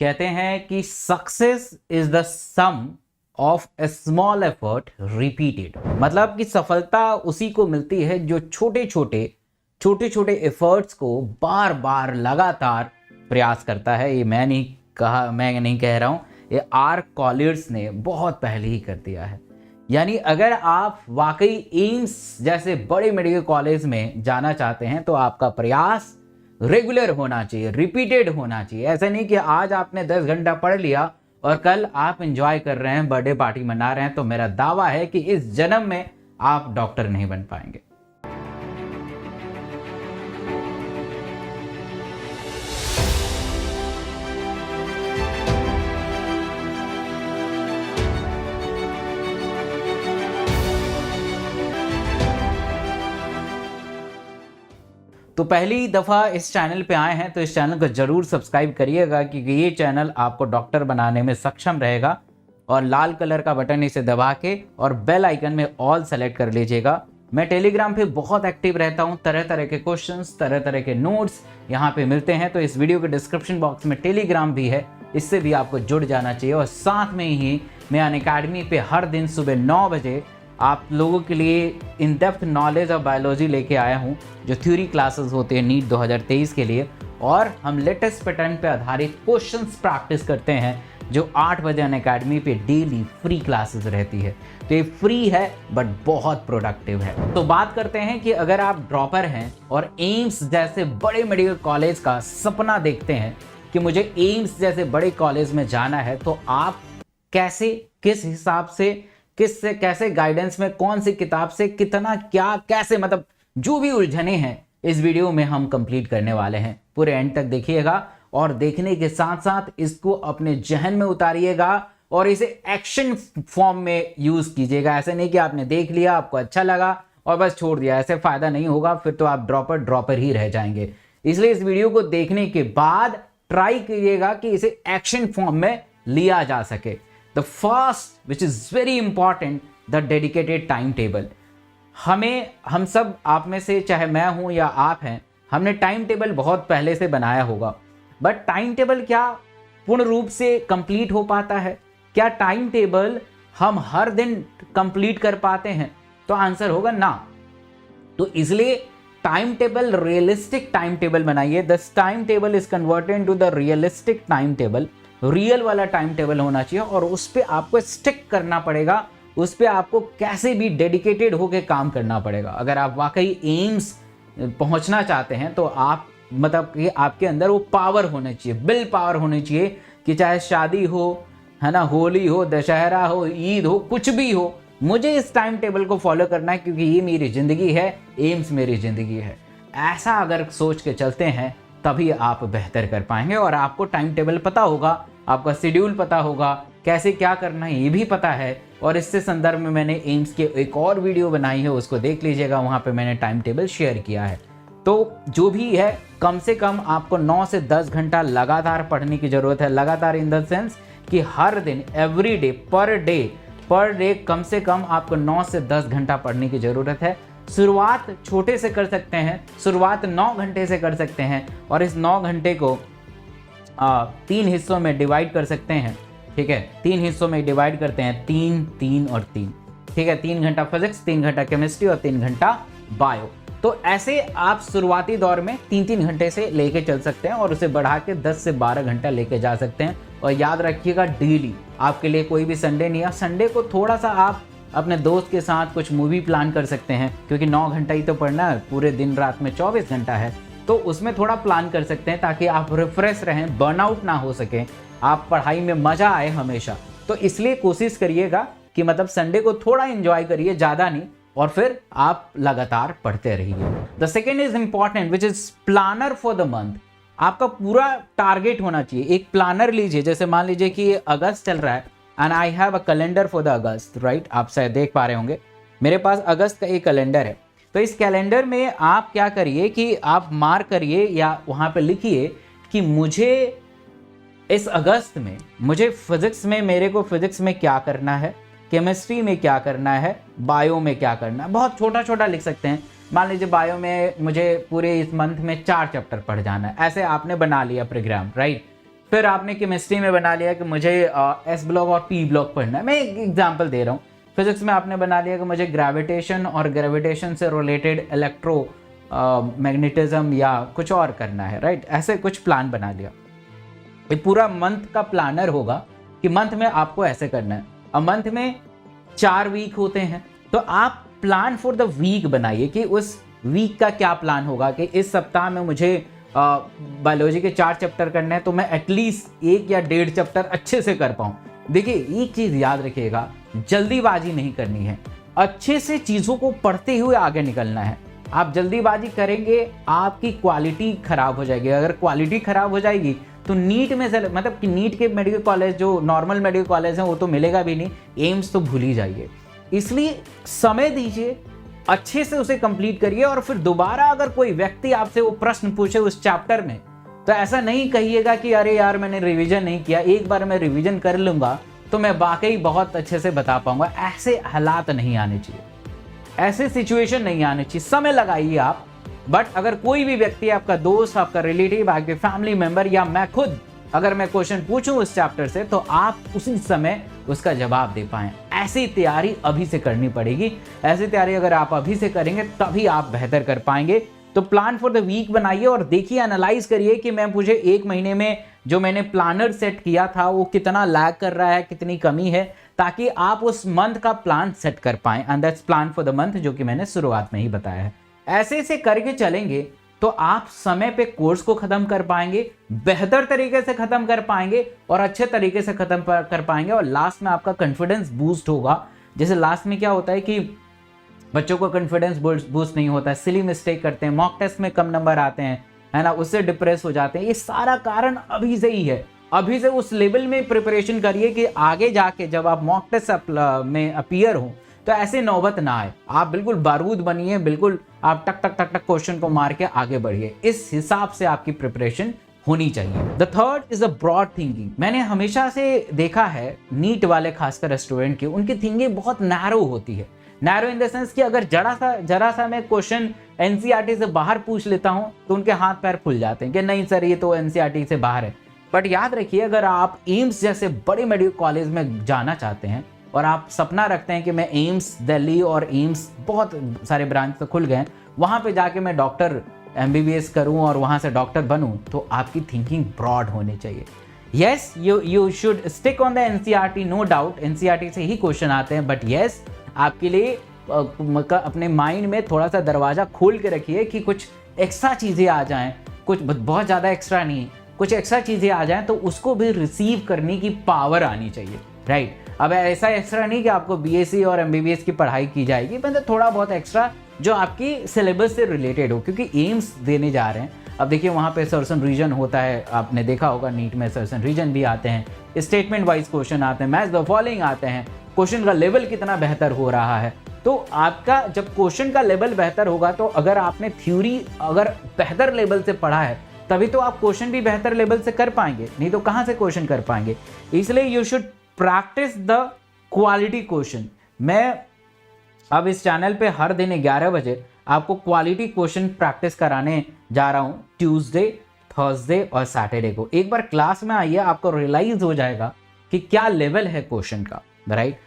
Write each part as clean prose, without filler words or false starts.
कहते हैं कि success is the sum of a small effort repeated. मतलब कि सफलता उसी को मिलती है जो छोटे छोटे एफर्ट्स को बार बार लगातार प्रयास करता है। ये मैं नहीं कह रहा हूँ, ये आर कॉलियर्स ने बहुत पहले ही कर दिया है। यानी अगर आप वाकई एम्स जैसे बड़े मेडिकल कॉलेज में जाना चाहते हैं तो आपका प्रयास रेगुलर होना चाहिए, रिपीटेड होना चाहिए। ऐसा नहीं कि आज आपने 10 घंटा पढ़ लिया और कल आप एंजॉय कर रहे हैं, बर्थडे पार्टी मना रहे हैं, तो मेरा दावा है कि इस जन्म में आप डॉक्टर नहीं बन पाएंगे। तो पहली दफ़ा इस चैनल पे आए हैं तो इस चैनल को ज़रूर सब्सक्राइब करिएगा, क्योंकि ये चैनल आपको डॉक्टर बनाने में सक्षम रहेगा। और लाल कलर का बटन इसे दबा के और बेल आइकन में ऑल सेलेक्ट कर लीजिएगा। मैं टेलीग्राम पे बहुत एक्टिव रहता हूँ, तरह तरह के क्वेश्चंस, तरह तरह के नोट्स यहाँ पे मिलते हैं। तो इस वीडियो के डिस्क्रिप्शन बॉक्स में टेलीग्राम भी है, इससे भी आपको जुड़ जाना चाहिए। और साथ में ही मैं अनअकैडमी पे हर दिन सुबह 9 बजे आप लोगों के लिए in depth knowledge of biology लेके आया हूँ, जो थ्योरी क्लासेस होते हैं नीट 2023 के लिए। और हम लेटेस्ट पैटर्न पे आधारित क्वेश्चंस प्रैक्टिस करते हैं, जो 8 बजे अनअकैडमी पे डेली फ्री क्लासेस रहती है। तो ये फ्री है बट बहुत प्रोडक्टिव है। तो बात करते हैं कि अगर आप ड्रॉपर हैं और एम्स जैसे बड़े मेडिकल कॉलेज का सपना देखते हैं कि मुझे एम्स जैसे बड़े कॉलेज में जाना है, तो आप कैसे, किस हिसाब से, किससे, कैसे गाइडेंस में, कौन सी किताब से, कितना, क्या, कैसे, मतलब जो भी उलझने हैं इस वीडियो में हम कंप्लीट करने वाले हैं। पूरे एंड तक देखिएगा और देखने के साथ साथ इसको अपने जहन में उतारिएगा और इसे एक्शन फॉर्म में यूज कीजिएगा। ऐसे नहीं कि आपने देख लिया, आपको अच्छा लगा और बस छोड़ दिया, ऐसे फायदा नहीं होगा, फिर तो आप ड्रॉपर ही रह जाएंगे। इसलिए इस वीडियो को देखने के बाद ट्राई कीजिएगा कि इसे एक्शन फॉर्म में लिया जा सके। The first, which is very important, the dedicated timetable। हम सब, आप में से चाहे मैं हूं या आप हैं, हमने टाइम टेबल बहुत पहले से बनाया होगा। बट टाइम टेबल क्या पूर्ण रूप से कंप्लीट हो पाता है? क्या टाइम टेबल हम हर दिन कंप्लीट कर पाते हैं? तो आंसर होगा ना। तो इसलिए time table, realistic time table बनाइए। This time table is converted to the realistic time table. Real वाला टाइम टेबल होना चाहिए और उस पर आपको स्टिक करना पड़ेगा, उस पर आपको कैसे भी डेडिकेटेड होकर काम करना पड़ेगा। अगर आप वाकई एम्स पहुंचना चाहते हैं तो आप, मतलब कि आपके अंदर वो पावर होना चाहिए, विल पावर होनी चाहिए कि चाहे शादी हो, है ना, होली हो, दशहरा हो, ईद हो, कुछ भी हो, मुझे इस टाइम टेबल को फॉलो करना है क्योंकि ये मेरी ज़िंदगी है, एम्स मेरी ज़िंदगी है। ऐसा अगर सोच के चलते हैं तभी आप बेहतर कर पाएंगे। और आपको टाइम टेबल पता होगा, आपका शेड्यूल पता होगा, कैसे क्या करना है ये भी पता है। और इससे संदर्भ में मैंने एम्स के एक और वीडियो बनाई है, उसको देख लीजिएगा, वहाँ पे मैंने टाइम टेबल शेयर किया है। तो जो भी है, कम से कम आपको 9 से 10 घंटा लगातार पढ़ने की ज़रूरत है। लगातार इन द सेंस कि हर दिन, एवरी डे, पर डे कम से कम आपको 9 से 10 घंटा पढ़ने की ज़रूरत है। शुरुआत छोटे से कर सकते हैं, शुरुआत 9 घंटे से कर सकते हैं और इस 9 घंटे को 3 हिस्सों में डिवाइड कर सकते हैं। ठीक है, 3 हिस्सों में डिवाइड करते हैं, 3, 3 और 3। ठीक है, 3 घंटा फिजिक्स, 3 घंटा केमिस्ट्री और 3 घंटा बायो। तो ऐसे आप शुरुआती दौर में 3-3 घंटे से लेके चल सकते हैं और उसे बढ़ा के 10 से 12 घंटा लेके जा सकते हैं। और याद रखिएगा, डेली आपके लिए कोई भी संडे नहीं है। संडे को थोड़ा सा आप अपने दोस्त के साथ कुछ मूवी प्लान कर सकते हैं, क्योंकि 9 घंटा ही तो पढ़ना है, पूरे दिन रात में 24 घंटा है, तो उसमें थोड़ा प्लान कर सकते हैं ताकि आप रिफ्रेश रहें, बर्नआउट ना हो सके, आप पढ़ाई में मज़ा आए हमेशा। तो इसलिए कोशिश करिएगा कि मतलब संडे को थोड़ा एंजॉय करिए, ज़्यादा नहीं, और फिर आप लगातार पढ़ते रहिए। The second is important, which is planner for the month. आपका पूरा टारगेट होना चाहिए। एक प्लानर लीजिए, जैसे मान लीजिए कि अगस्त चल रहा है and I have a calendar for the August, right. आप शायद देख पा रहे होंगे, मेरे पास अगस्त का एक कैलेंडर है। तो इस कैलेंडर में आप क्या करिए कि आप मार्क करिए या वहाँ पे लिखिए कि मुझे इस अगस्त में, मुझे फिजिक्स में, मेरे को फिजिक्स में क्या करना है, केमिस्ट्री में क्या करना है, बायो में क्या करना है। बहुत छोटा छोटा लिख सकते हैं। मान लीजिए बायो में मुझे पूरे इस मंथ में 4 चैप्टर पढ़ जाना है, ऐसे आपने बना लिया प्रोग्राम, राइट। फिर आपने केमिस्ट्री में बना लिया कि मुझे एस ब्लॉक और पी ब्लॉक पढ़ना है, मैं एक एग्जांपल दे रहा हूँ। फिजिक्स में आपने बना लिया कि मुझे ग्रेविटेशन और ग्रेविटेशन से रिलेटेड इलेक्ट्रो मैग्नेटिज्म या कुछ और करना है, राइट। ऐसे कुछ प्लान बना लिया। ये पूरा मंथ का प्लानर होगा कि मंथ में आपको ऐसे करना है। अब मंथ में 4 वीक होते हैं, तो आप प्लान फॉर द वीक बनाइए कि उस वीक का क्या प्लान होगा कि इस सप्ताह में मुझे बायोलॉजी के 4 चैप्टर करने हैं, तो मैं एटलीस्ट 1 या 1.5 चैप्टर अच्छे से कर पाऊँ। देखिए एक चीज़ याद रखिएगा, जल्दीबाजी नहीं करनी है, अच्छे से चीज़ों को पढ़ते हुए आगे निकलना है। आप जल्दीबाजी करेंगे आपकी क्वालिटी खराब हो जाएगी। अगर क्वालिटी खराब हो जाएगी तो नीट में मतलब कि नीट के मेडिकल कॉलेज जो नॉर्मल मेडिकल कॉलेज हैं वो तो मिलेगा भी नहीं, एम्स तो भूल ही जाइए। इसलिए समय दीजिए, अच्छे से उसे कंप्लीट करिए, और फिर दोबारा अगर कोई व्यक्ति आपसे वो प्रश्न पूछे उस चैप्टर में, तो ऐसा नहीं कहिएगा कि अरे यार मैंने रिवीजन नहीं किया, एक बार मैं रिवीजन कर लूंगा तो मैं वाकई बहुत अच्छे से बता पाऊंगा। ऐसे हालात नहीं आने चाहिए, ऐसे सिचुएशन नहीं आने चाहिए। समय लगाइए आप, बट अगर कोई भी व्यक्ति, आपका दोस्त, आपका रिलेटिव, आपके फैमिली मेंबर या मैं खुद अगर मैं क्वेश्चन पूछूं उस चैप्टर से, तो आप उसी समय उसका जवाब दे पाएं। ऐसी तैयारी अभी से करनी पड़ेगी। ऐसी तैयारी अगर आप अभी से करेंगे तभी आप बेहतर कर पाएंगे। तो प्लान फॉर द वीक बनाइए और देखिए, एनालाइज करिए कि मैं मुझे 1 महीने में जो मैंने प्लानर सेट किया था वो कितना लैग कर रहा है, कितनी कमी है, ताकि आप उस मंथ का प्लान सेट कर पाएं। And that's plan for the month, जो कि मैंने शुरुआत में ही बताया है। ऐसे करके चलेंगे तो आप समय पे कोर्स को खत्म कर पाएंगे, बेहतर तरीके से खत्म कर पाएंगे और अच्छे तरीके से खत्म कर पाएंगे, और लास्ट में आपका कॉन्फिडेंस बूस्ट होगा। जैसे लास्ट में क्या होता है कि बच्चों को कॉन्फिडेंस बूस्ट नहीं होता है, सिली मिस्टेक करते हैं, मॉक टेस्ट में कम नंबर आते हैं, है ना, उससे डिप्रेस हो जाते हैं। ये सारा कारण अभी से ही है। अभी से उस लेवल में प्रिपरेशन करिए कि आगे जाके जब आप मॉक टेस्ट में अपीयर हो तो ऐसे नौबत ना आए। आप बिल्कुल बारूद बनिए, बिल्कुल आप टक टक टक टक क्वेश्चन को मार के आगे बढ़िए। इस हिसाब से आपकी प्रिपरेशन होनी चाहिए। The third is a broad thinking. मैंने हमेशा से देखा है नीट वाले खासकर स्टूडेंट की, उनकी थिंकिंग बहुत नैरो होती है। नैरो इन द सेंस कि अगर जरा सा मैं क्वेश्चन एनसीईआरटी से बाहर पूछ लेता हूं तो उनके हाथ पैर फूल जाते हैं कि नहीं सर ये तो एनसीईआरटी से बाहर है। बट याद रखिए, अगर आप एम्स जैसे बड़े मेडिकल कॉलेज में जाना चाहते हैं और आप सपना रखते हैं कि मैं एम्स दिल्ली और एम्स बहुत सारे ब्रांच तो खुल गए हैं, वहाँ पे जाके मैं डॉक्टर MBBS करूँ और वहाँ से डॉक्टर बनूँ, तो आपकी थिंकिंग ब्रॉड होनी चाहिए। Yes, you should stick on the NCERT, no doubt, NCERT से ही क्वेश्चन आते हैं, बट येस आपके लिए अपने माइंड में थोड़ा सा दरवाज़ा खोल के रखिए कि कुछ एक्स्ट्रा चीज़ें आ जाएं, कुछ बहुत ज़्यादा एक्स्ट्रा नहीं, कुछ एक्स्ट्रा चीज़ें आ जाएं तो उसको भी रिसीव करने की पावर आनी चाहिए, राइट। अब ऐसा एक्स्ट्रा नहीं कि आपको BSc और MBBS की पढ़ाई की जाएगी, मतलब थोड़ा बहुत एक्स्ट्रा जो आपकी सिलेबस से रिलेटेड हो, क्योंकि एम्स देने जा रहे हैं। अब देखिए वहाँ पे सर्जन रीजन होता है, आपने देखा होगा नीट में सर्जन रीजन भी आते हैं, स्टेटमेंट वाइज क्वेश्चन आते हैं, मैच द फॉलोइंग आते हैं, क्वेश्चन का लेवल कितना बेहतर हो रहा है। तो आपका जब क्वेश्चन का लेवल बेहतर होगा, तो अगर आपने थ्योरी अगर बेहतर लेवल से पढ़ा है तभी तो आप क्वेश्चन भी बेहतर लेवल से कर पाएंगे, नहीं तो कहाँ से क्वेश्चन कर पाएंगे। इसलिए you should practice the quality question. मैं अब इस चैनल पे हर दिन 11 बजे आपको क्वालिटी क्वेश्चन प्रैक्टिस कराने जा रहा हूँ, ट्यूसडे, थर्सडे और सैटरडे को। एक बार क्लास में आइए, आपको रियलाइज हो जाएगा कि क्या लेवल है क्वेश्चन का, राइट।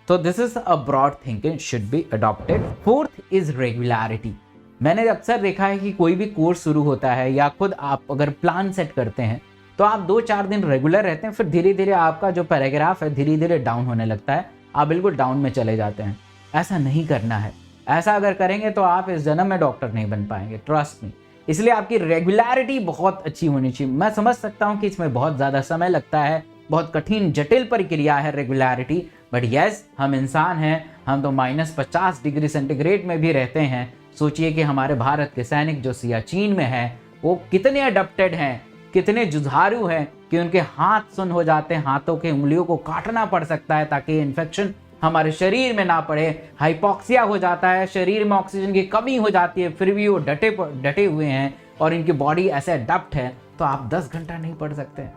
तो this is a broad thinking should be adopted. Fourth is regularity. मैंने अक्सर देखा है कि कोई भी कोर्स शुरू होता है या खुद आप अगर प्लान सेट करते हैं तो आप 2-4 दिन रेगुलर रहते हैं, फिर धीरे धीरे आपका जो पैराग्राफ है धीरे धीरे डाउन होने लगता है, आप बिल्कुल डाउन में चले जाते हैं। ऐसा नहीं करना है। ऐसा अगर करेंगे तो आप इस जन्म में डॉक्टर नहीं बन पाएंगे, ट्रस्ट मी। इसलिए आपकी रेगुलरिटी बहुत अच्छी होनी चाहिए। मैं समझ सकता हूँ कि इसमें बहुत ज़्यादा समय लगता है, बहुत कठिन जटिल प्रक्रिया है रेगुलरिटी, बट यस हम इंसान हैं, हम तो -50 डिग्री सेंटीग्रेड में भी रहते हैं। सोचिए कि हमारे भारत के सैनिक जो सियाचिन में हैं वो कितने अडप्टेड हैं, कितने जुझारू हैं कि उनके हाथ सुन्न हो जाते हैं, हाथों के उंगलियों को काटना पड़ सकता है ताकि इन्फेक्शन हमारे शरीर में ना पड़े, हाइपोक्सिया हो जाता है, शरीर में ऑक्सीजन की कमी हो जाती है, फिर भी वो डटे हुए हैं और इनकी बॉडी ऐसे अडप्ट है। तो आप 10 घंटा नहीं पढ़ सकते हैं,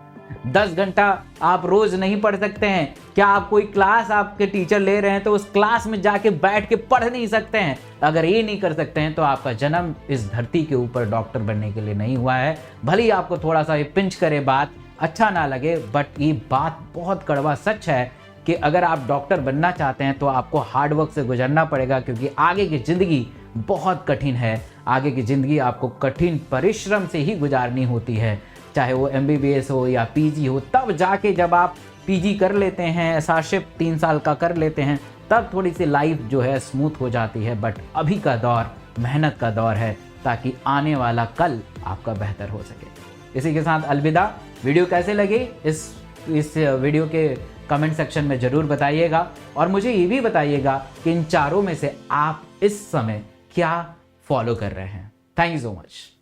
10 घंटा आप रोज नहीं पढ़ सकते हैं। क्या आप कोई क्लास आपके टीचर ले रहे हैं तो उस क्लास में जाके बैठ के पढ़ नहीं सकते हैं? अगर ये नहीं कर सकते हैं तो आपका जन्म इस धरती के ऊपर डॉक्टर बनने के लिए नहीं हुआ है। भले ही आपको थोड़ा सा पिंच करे बात, अच्छा ना लगे, बट ये बात बहुत कड़वा सच है कि अगर आप डॉक्टर बनना चाहते हैं तो आपको हार्ड वर्क से गुजरना पड़ेगा, क्योंकि आगे की ज़िंदगी बहुत कठिन है। आगे की ज़िंदगी आपको कठिन परिश्रम से ही गुजारनी होती है, चाहे वो MBBS हो या PG हो। तब जाके जब आप PG कर लेते हैं, SRship 3 साल का कर लेते हैं, तब थोड़ी सी लाइफ जो है स्मूथ हो जाती है। बट अभी का दौर मेहनत का दौर है, ताकि आने वाला कल आपका बेहतर हो सके। इसी के साथ अलविदा। वीडियो कैसे लगे इस वीडियो के कमेंट सेक्शन में ज़रूर बताइएगा, और मुझे ये भी बताइएगा कि इन चारों में से आप इस समय क्या फॉलो कर रहे हैं। Thank you so much.